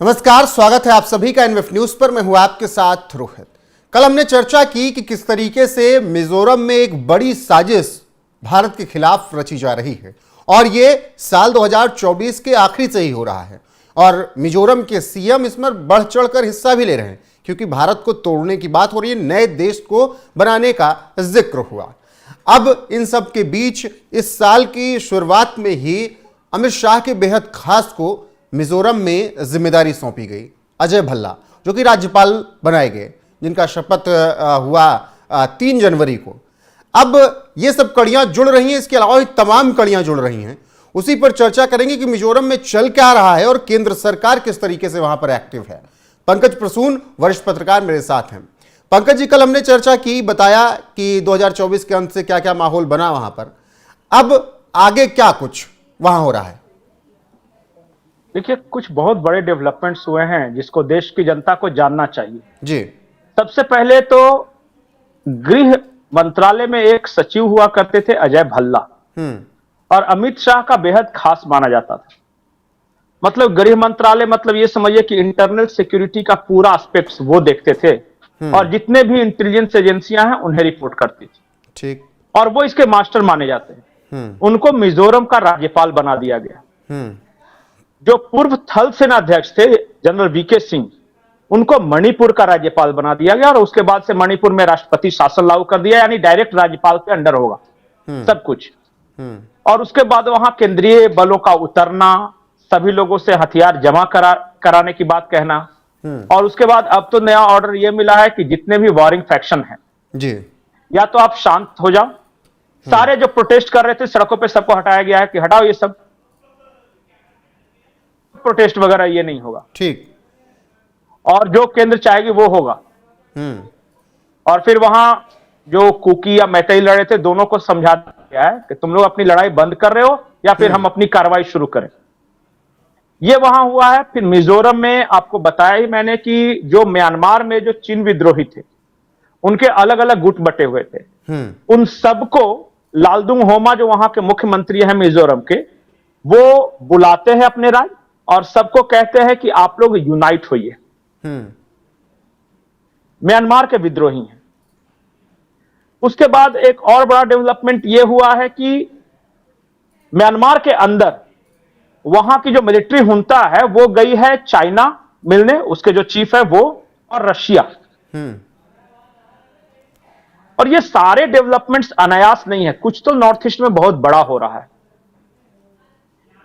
नमस्कार, स्वागत है आप सभी का एनवीएफ न्यूज पर। मैं हूं आपके साथ रोहित। कल हमने चर्चा की कि किस तरीके से मिजोरम में एक बड़ी साजिश भारत के खिलाफ रची जा रही है और ये साल 2024 के आखिरी से ही हो रहा है और मिजोरम के सीएम इसमें बढ़ चढ़कर हिस्सा भी ले रहे हैं क्योंकि भारत को तोड़ने की बात हो रही है, नए देश को बनाने का जिक्र हुआ। अब इन सब के बीच इस साल की शुरुआत में ही अमित शाह के बेहद खास को मिजोरम में जिम्मेदारी सौंपी गई। अजय भल्ला जो कि राज्यपाल बनाए गए, जिनका शपथ हुआ 3 जनवरी को। अब ये सब कड़ियां जुड़ रही हैं, इसके अलावा तमाम कड़ियां जुड़ रही हैं। उसी पर चर्चा करेंगे कि मिजोरम में चल क्या रहा है और केंद्र सरकार किस तरीके से वहां पर एक्टिव है। पंकज प्रसून वरिष्ठ पत्रकार मेरे साथ हैं। पंकज जी, कल हमने चर्चा की, बताया कि 2024 के अंत से क्या क्या माहौल बना वहां पर। अब आगे क्या कुछ वहां हो रहा है? देखिए, कुछ बहुत बड़े डेवलपमेंट्स हुए हैं जिसको देश की जनता को जानना चाहिए जी। सबसे पहले तो गृह मंत्रालय में एक सचिव हुआ करते थे अजय भल्ला, और अमित शाह का बेहद खास माना जाता था। मतलब गृह मंत्रालय, मतलब ये समझिए कि इंटरनल सिक्योरिटी का पूरा एस्पेक्ट्स वो देखते थे और जितने भी इंटेलिजेंस एजेंसियां हैं उन्हें रिपोर्ट करती थी। ठीक। और वो इसके मास्टर माने जाते हैं। उनको मिजोरम का राज्यपाल बना दिया गया। जो पूर्व थल सेनाध्यक्ष थे जनरल वीके सिंह, उनको मणिपुर का राज्यपाल बना दिया गया और उसके बाद से मणिपुर में राष्ट्रपति शासन लागू कर दिया, यानी डायरेक्ट राज्यपाल के अंडर होगा सब कुछ। और उसके बाद वहां केंद्रीय बलों का उतरना, सभी लोगों से हथियार जमा कराने की बात कहना, और उसके बाद अब तो नया ऑर्डर यह मिला है कि जितने भी वॉरिंग फैक्शन हैं जी, या तो आप शांत हो जाओ। सारे जो प्रोटेस्ट कर रहे थे सड़कों पे सबको हटाया गया है कि हटाओ, ये सब प्रोटेस्ट वगैरह ये नहीं होगा। ठीक। और जो केंद्र चाहेगी वो होगा। और फिर वहां जो कुकी या मैतेई लड़े थे, दोनों को समझा दिया है कि तुम लोग अपनी लड़ाई बंद कर रहे हो या फिर हम अपनी कार्रवाई शुरू करें। ये वहां हुआ है। फिर मिजोरम में आपको बताया ही मैंने कि जो म्यांमार में जो चीन विद्रोही थे, उनके अलग अलग गुट बटे हुए थे। उन सबको लालदुंग होमा, जो वहां के मुख्यमंत्री हैं मिजोरम के, वो बुलाते हैं अपने राज्य और सबको कहते हैं कि आप लोग यूनाइट होइए। म्यांमार के विद्रोही हैं। उसके बाद एक और बड़ा डेवलपमेंट यह हुआ है कि म्यांमार के अंदर वहां की जो मिलिट्री हुंता है वो गई है चाइना मिलने, उसके जो चीफ है वो, और रशिया। और ये सारे डेवलपमेंट्स अनायास नहीं है, कुछ तो नॉर्थ ईस्ट में बहुत बड़ा हो रहा है।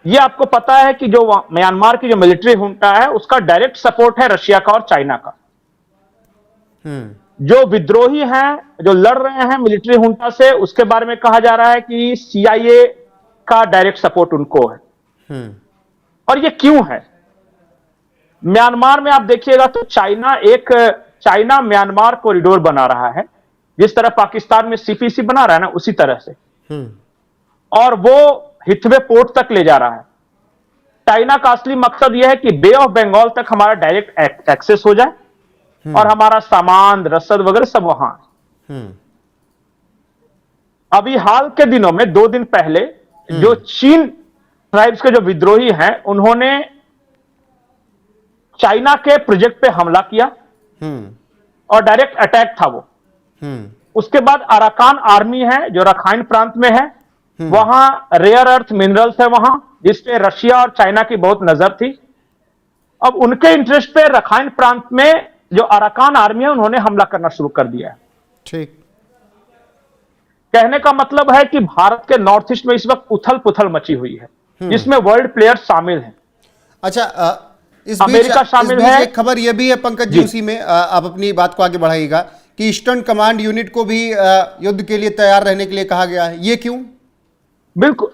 ये आपको पता है कि जो म्यांमार की जो मिलिट्री हुंटा है उसका डायरेक्ट सपोर्ट है रशिया का और चाइना का। जो विद्रोही हैं, जो लड़ रहे हैं मिलिट्री हुंटा से, उसके बारे में कहा जा रहा है कि CIA का डायरेक्ट सपोर्ट उनको है। और ये क्यों है? म्यांमार में आप देखिएगा तो चाइना म्यांमार कॉरिडोर बना रहा है, जिस तरह पाकिस्तान में CPC बना रहा है ना, उसी तरह से। और वो हिथवे पोर्ट तक ले जा रहा है। चाइना का असली मकसद यह है कि बे ऑफ बंगाल तक हमारा डायरेक्ट एक्सेस हो जाए और हमारा सामान, रसद वगैरह सब वहां है। अभी हाल के दिनों में 2 दिन पहले जो चीन ट्राइब्स के जो विद्रोही हैं, उन्होंने चाइना के प्रोजेक्ट पे हमला किया और डायरेक्ट अटैक था वो। उसके बाद अराकान आर्मी है जो रखाइन प्रांत में है, वहां रेयर अर्थ मिनरल्स है वहां, जिसपे रशिया और चाइना की बहुत नजर थी। अब उनके इंटरेस्ट पे रखाइन प्रांत में जो अराकान आर्मी है उन्होंने हमला करना शुरू कर दिया है। ठीक। कहने का मतलब है कि भारत के नॉर्थ ईस्ट में इस वक्त उथल पुथल मची हुई है, जिसमें वर्ल्ड प्लेयर्स शामिल हैं। अच्छा, अमेरिका शामिल है। एक खबर यह भी है पंकज जी, उसी में आप अपनी बात को आगे बढ़ाइएगा कि ईस्टर्न कमांड यूनिट को भी युद्ध के लिए तैयार रहने के लिए कहा गया है। ये क्यों? बिल्कुल,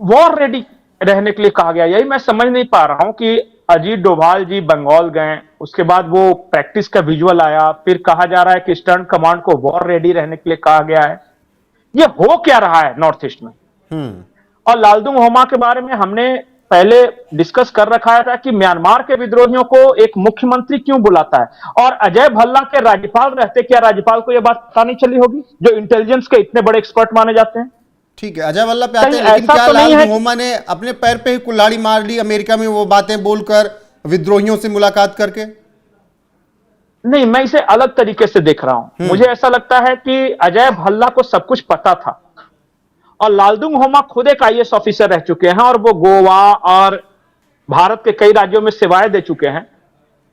वॉर रेडी रहने के लिए कहा गया। यही मैं समझ नहीं पा रहा हूं कि अजीत डोभाल जी बंगाल गए, उसके बाद वो प्रैक्टिस का विजुअल आया, फिर कहा जा रहा है कि ईस्टर्न कमांड को वॉर रेडी रहने के लिए कहा गया है। ये हो क्या रहा है नॉर्थ ईस्ट में? और लालदुंग होमा के बारे में हमने पहले डिस्कस कर रखा था कि म्यांमार के विद्रोहियों को एक मुख्यमंत्री क्यों बुलाता है, और अजय भल्ला के राज्यपाल रहते, क्या राज्यपाल को यह बात पता नहीं चली होगी, जो इंटेलिजेंस के इतने बड़े एक्सपर्ट माने जाते हैं? ठीक है, अजय भल्ला पे आते हैं, लेकिन क्या लालदुंग होमा ने अपने पैर पे ही कुल्हाड़ी मार ली अमेरिका में वो बातें बोलकर विद्रोहियों से मुलाकात करके? नहीं, मैं इसे अलग तरीके से देख रहा हूं। मुझे ऐसा लगता है कि अजय भल्ला को सब कुछ पता था और लालदुंग होमा खुद एक आईएएस ऑफिसर रह चुके हैं और वो गोवा और भारत के कई राज्यों में सेवाएं दे चुके हैं।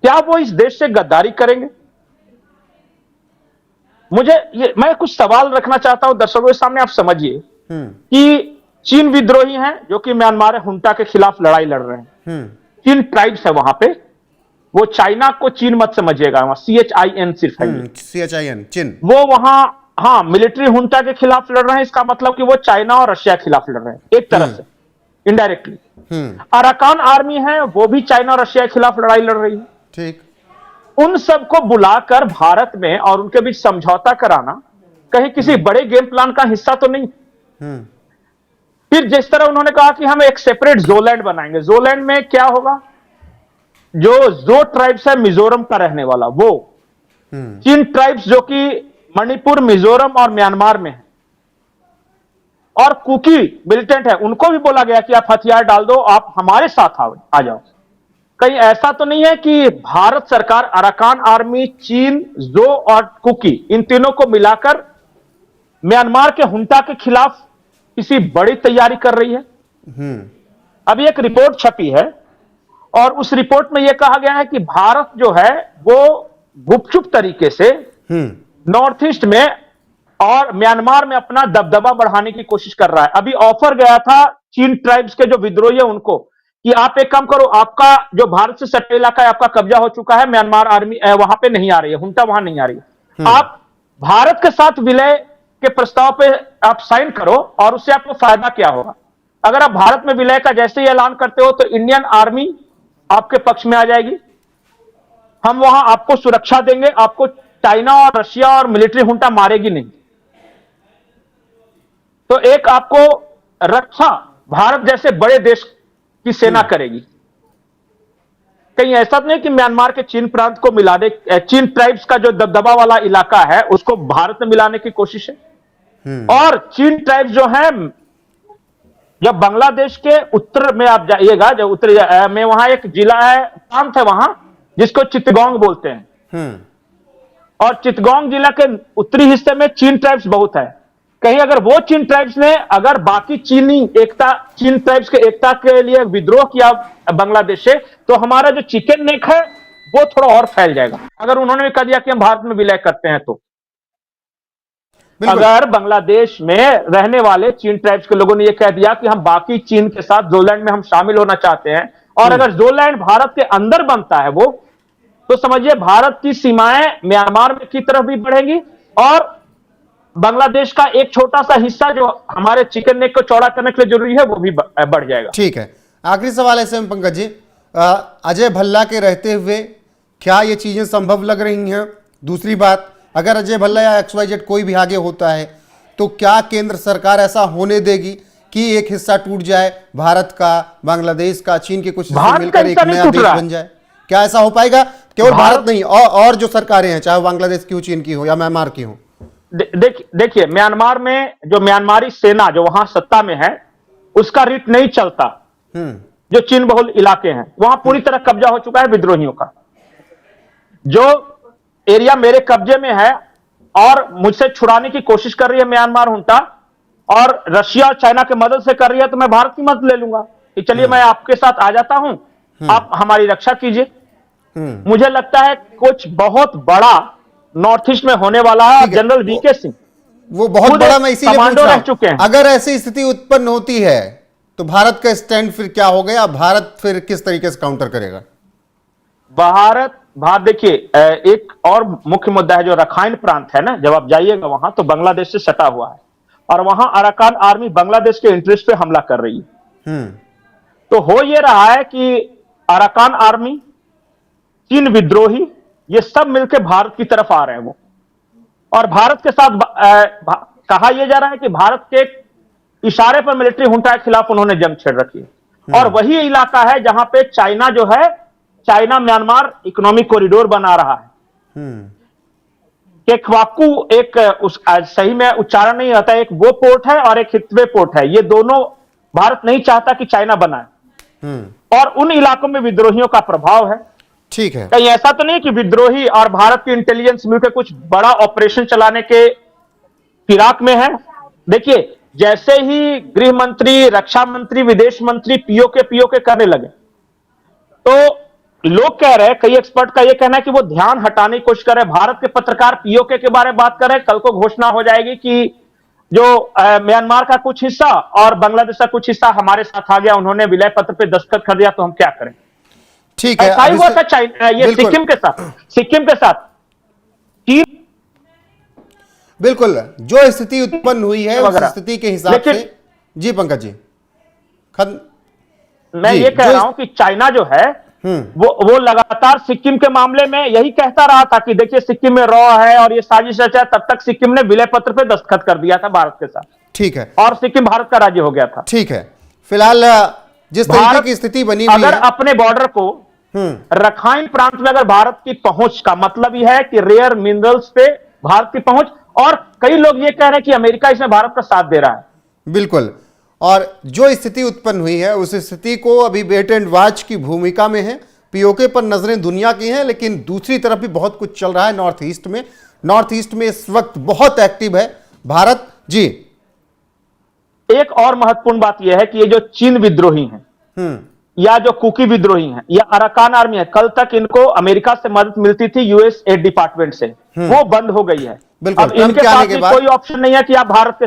क्या वो इस देश से गद्दारी करेंगे? मैं कुछ सवाल रखना चाहता हूं दर्शकों के सामने, आप समझिए कि चीन विद्रोही हैं जो कि म्यांमार हुंटा के खिलाफ लड़ाई लड़ रहे हैं। चीन ट्राइब्स है वहां पे, वो चाइना को चीन मत समझिएगा, वहां CHIN सिर्फ है, CHIN चीन। वो वहां हाँ मिलिट्री हुंटा के खिलाफ लड़ रहे हैं। इसका मतलब कि वो चाइना और रशिया के खिलाफ लड़ रहे हैं एक तरह से, इनडायरेक्टली। अराकान आर्मी है, वो भी चाइना और रशिया के खिलाफ लड़ाई लड़ रही है। ठीक। उन सबको बुलाकर भारत में और उनके बीच समझौता कराना कहीं किसी बड़े गेम प्लान का हिस्सा तो नहीं। फिर जिस तरह उन्होंने कहा कि हम एक सेपरेट जोलैंड बनाएंगे, जोलैंड में क्या होगा? जो ट्राइब्स है मिजोरम का रहने वाला, वो चीन ट्राइब्स जो कि मणिपुर, मिजोरम और म्यांमार में है और कुकी मिलिटेंट है, उनको भी बोला गया कि आप हथियार डाल दो, आप हमारे साथ आ जाओ। कहीं ऐसा तो नहीं है कि भारत सरकार अराकान आर्मी, चीन, जो और कुकी, इन तीनों को मिलाकर म्यांमार के हुंटा के खिलाफ किसी बड़ी तैयारी कर रही है? अभी एक रिपोर्ट छपी है और उस रिपोर्ट में यह कहा गया है कि भारत जो है वो गुपचुप तरीके से नॉर्थ ईस्ट में और म्यांमार में अपना दबदबा बढ़ाने की कोशिश कर रहा है। अभी ऑफर गया था चीन ट्राइब्स के जो विद्रोही है उनको कि आप एक काम करो, आपका जो भारत से सटे इलाका है आपका कब्जा हो चुका है, म्यांमार आर्मी वहां पे नहीं आ रही है, हुंटा वहां नहीं आ रही है, आप भारत के साथ विलय के प्रस्ताव पे आप साइन करो और उससे आपको फायदा क्या होगा? अगर आप भारत में विलय का जैसे ही ऐलान करते हो तो इंडियन आर्मी आपके पक्ष में आ जाएगी, हम वहां आपको सुरक्षा देंगे, आपको चाइना और रशिया और मिलिट्री हुंटा मारेगी नहीं। तो एक आपको रक्षा भारत जैसे बड़े देश की सेना करेगी। कहीं ऐसा नहीं कि म्यांमार के चीन प्रांत को मिला दे, चीन ट्राइब्स का जो दबदबा वाला इलाका है उसको भारत में मिलाने की कोशिश है। और चीन ट्राइब्स जो है, जब बांग्लादेश के उत्तर में आप जाइएगा, जब उत्तर में वहां एक जिला है, प्रांत है वहां जिसको चित्तगोंग बोलते हैं, और चित्तगोंग जिला के उत्तरी हिस्से में चीन ट्राइब्स बहुत है। कहीं अगर वो चीन ट्राइब्स ने अगर बाकी चीन ट्राइब्स के एकता के लिए विद्रोह किया बांग्लादेश से, तो हमारा जो चिकन नेक है वो थोड़ा और फैल जाएगा। अगर उन्होंने कह दिया कि हम भारत में विलय करते हैं तो अगर बांग्लादेश में रहने वाले चीन ट्राइब्स के लोगों ने यह कह दिया कि हम बाकी चीन के साथ जोलैंड में हम शामिल होना चाहते हैं, और अगर जोलैंड भारत के अंदर बनता है वो, तो समझिए भारत की सीमाएं म्यांमार की तरफ भी बढ़ेंगी और बांग्लादेश का एक छोटा सा हिस्सा जो हमारे चिकन नेक को चौड़ा करने के लिए जरूरी है वो भी बढ़ जाएगा। ठीक है, आखिरी सवाल ऐसे में पंकज जी, अजय भल्ला के रहते हुए क्या ये चीजें संभव लग रही हैं? दूसरी बात, अगर अजय भल्ला या XYZ कोई भी आगे होता है तो क्या केंद्र सरकार ऐसा होने देगी कि एक हिस्सा टूट जाए, भारत का, बांग्लादेश का, चीन के कुछ हिस्से मिलकर एक नया देश बन जाए? क्या ऐसा हो पाएगा? केवल भारत नहीं, और जो सरकारें हैं, चाहे बांग्लादेश की हो, चीन की हो या म्यांमार की हो। देखिए म्यांमार में जो म्यांमारी सेना जो वहां सत्ता में है उसका रीट नहीं चलता। जो चीन बहुल इलाके हैं वहां पूरी तरह कब्जा हो चुका है विद्रोहियों का। जो एरिया मेरे कब्जे में है और मुझसे छुड़ाने की कोशिश कर रही है म्यांमार हुंटा, और रशिया और चाइना की मदद से कर रही है, तो मैं भारत की मदद ले लूंगा कि चलिए मैं आपके साथ आ जाता हूं, आप हमारी रक्षा कीजिए। मुझे लगता है कुछ बहुत बड़ा नॉर्थ ईस्ट में होने वाला है। जनरल VK सिंह वो बहुत बड़ा, मैं इसीलिए पूछ रहा हूं, चुके हैं। अगर ऐसी स्थिति उत्पन्न होती है तो भारत का स्टैंड फिर क्या हो गया? भारत फिर किस तरीके से काउंटर करेगा? भारत देखिए, एक और मुख्य मुद्दा है जो रखाइन प्रांत है ना, जब आप जाइएगा वहां तो बांग्लादेश से सटा हुआ है और वहां अराकान आर्मी बांग्लादेश के इंटरेस्ट पे हमला कर रही है। तो हो यह रहा है कि अराकान आर्मी, चीन विद्रोही, ये सब मिलकर भारत की तरफ आ रहे हैं वो, और भारत के साथ कहा यह जा रहा है कि भारत के इशारे पर मिलिट्री हुंटा के खिलाफ उन्होंने जंग छेड़ रखी है। और वही इलाका है जहां पे चाइना जो है, चाइना म्यांमार इकोनॉमिक कॉरिडोर बना रहा है। केक्वाकू एक सही में उच्चारण नहीं आता, एक वो पोर्ट है और एक हितवे पोर्ट है, ये दोनों भारत नहीं चाहता कि चाइना बनाए। और उन इलाकों में विद्रोहियों का प्रभाव है। ठीक है। कहीं ऐसा तो नहीं कि विद्रोही और भारत की इंटेलिजेंस मिलकर कुछ बड़ा ऑपरेशन चलाने के फिराक में है। देखिए, जैसे ही गृह मंत्री, रक्षा मंत्री, विदेश मंत्री पीओके करने लगे, तो लोग कह रहे हैं, कई एक्सपर्ट का यह कहना है कि वो ध्यान हटाने की कोशिश कर रहे हैं। भारत के पत्रकार पीओके के बारे में बात कर रहे हैं, कल को घोषणा हो जाएगी कि जो म्यांमार का कुछ हिस्सा और बांग्लादेश का कुछ हिस्सा हमारे साथ आ गया, उन्होंने विलय पत्र पे दस्तखत कर दिया, तो हम क्या करें। ठीक है। ऐसा ही हुआ था चाइना, ये सिक्किम के साथ चीन। बिल्कुल, जो स्थिति उत्पन्न हुई है उस स्थिति के हिसाब से। जी पंकज जी, मैं ये कह रहा हूं कि चाइना जो है वो लगातार सिक्किम के मामले में यही कहता रहा था कि देखिए सिक्किम में रॉ है और ये साजिश है। तब तक सिक्किम ने विलय पत्र पे दस्तखत कर दिया था भारत के साथ। ठीक है। और सिक्किम भारत का राज्य हो गया था। ठीक है। फिलहाल जिस तरीके की स्थिति बनी हुई अगर है, अपने बॉर्डर को रखाइन प्रांत में अगर भारत की पहुंच का मतलब यह है कि रेयर मिनरल्स पे भारत की पहुंच, और कई लोग ये कह रहे हैं कि अमेरिका इसमें भारत का साथ दे रहा है। बिल्कुल। और जो स्थिति उत्पन्न हुई है उस स्थिति को अभी वेट एंड वॉच की भूमिका में है। पीओके पर नजरें दुनिया की हैं, लेकिन दूसरी तरफ भी बहुत कुछ चल रहा है नॉर्थ ईस्ट में। नॉर्थ ईस्ट में इस वक्त बहुत एक्टिव है भारत। जी, एक और महत्वपूर्ण बात यह है कि ये जो चीन विद्रोही हैं या जो कुकी विद्रोही हैं या अराकान आर्मी है, कल तक इनको अमेरिका से मदद मिलती थी, यूएस एड डिपार्टमेंट से, वो बंद हो गई है। अब इनके पास भी कोई ऑप्शन नहीं है कि आप भारत के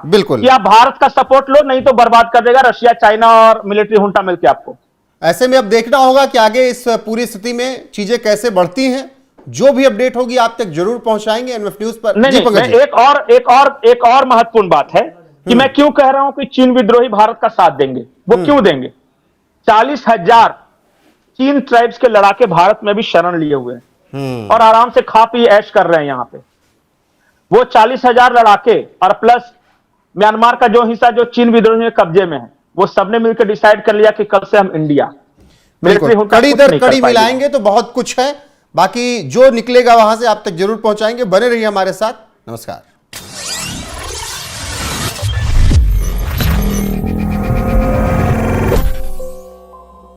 बिल्कुल कि आप भारत का सपोर्ट लो, नहीं तो बर्बाद कर देगा रशिया, चाइना और मिलिट्री हुंटा मिलकर आपको। ऐसे में अब देखना होगा कि आगे इस पूरी स्थिति में चीजें कैसे बढ़ती हैं। जो भी अपडेट होगी आप तक जरूर पहुंचाएंगे एनएफ न्यूज पर। एक और महत्वपूर्ण बात है कि मैं क्यों कह रहा हूं कि चीन विद्रोही भारत का साथ देंगे। वो क्यों देंगे? 40,000 चीन ट्राइब्स के लड़ाके भारत में भी शरण लिए हुए हैं और आराम से खा पी ऐश कर रहे हैं यहां पे। वो 40,000 लड़ाके और प्लस म्यांमार का जो हिस्सा जो चीन विद्रोही के कब्जे में है, वो सबने मिलकर डिसाइड कर लिया कि कल से हम इंडिया कड़ी दर कड़ी मिलाएंगे तो बहुत कुछ है। बाकी जो निकलेगा वहां से आप तक जरूर पहुंचाएंगे। बने रहिए हमारे साथ। नमस्कार।